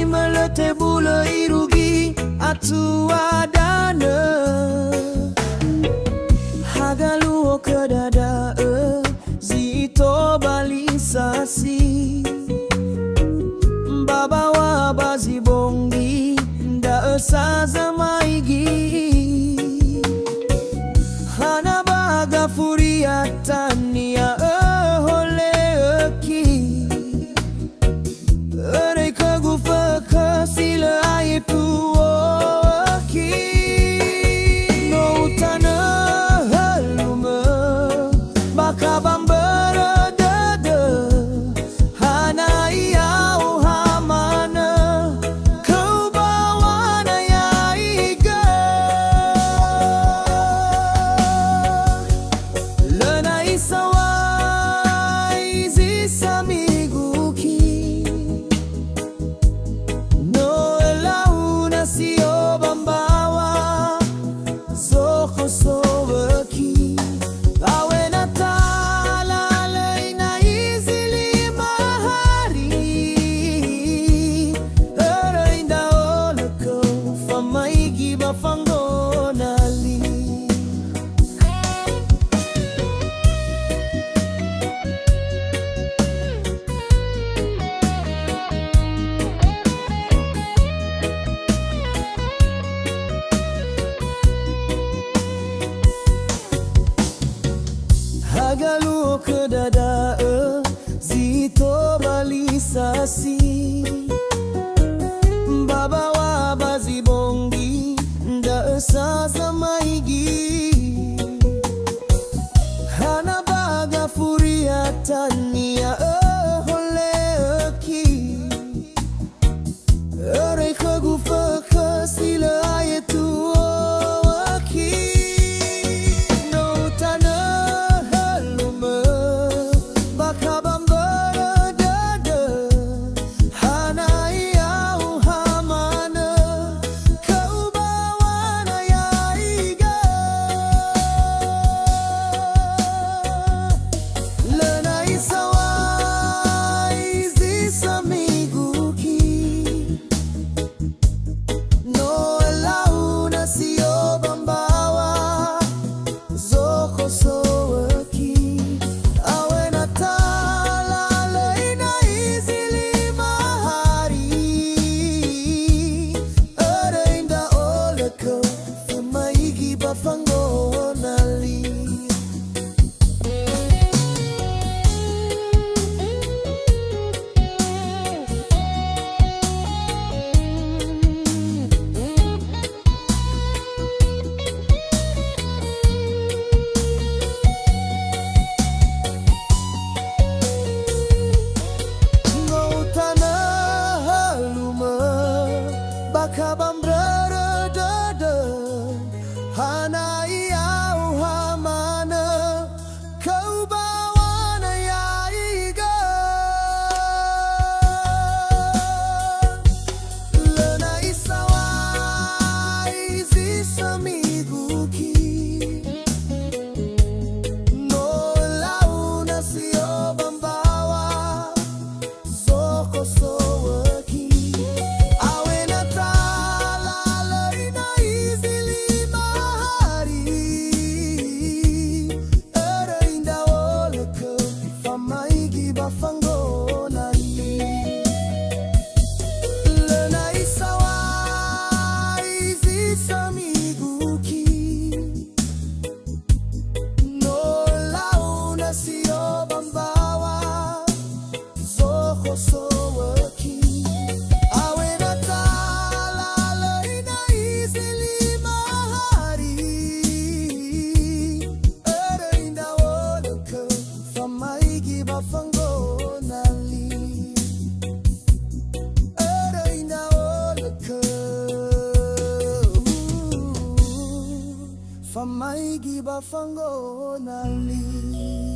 melete bula irugi atu adana hagaluo kedada zito balisasi baba wa bazi bongi da saza maigi hana baga furia tania hagaluo kedada zito balisasi baba wa bazi bongi da saza maigi hana baga furia tania holeki ere kagufa kasila ayetu kabam brada dada hana iau hamana kau bawana ya iga lena isawa izisa miguki no launa sio bambawa soko soaki Famai giba fango nali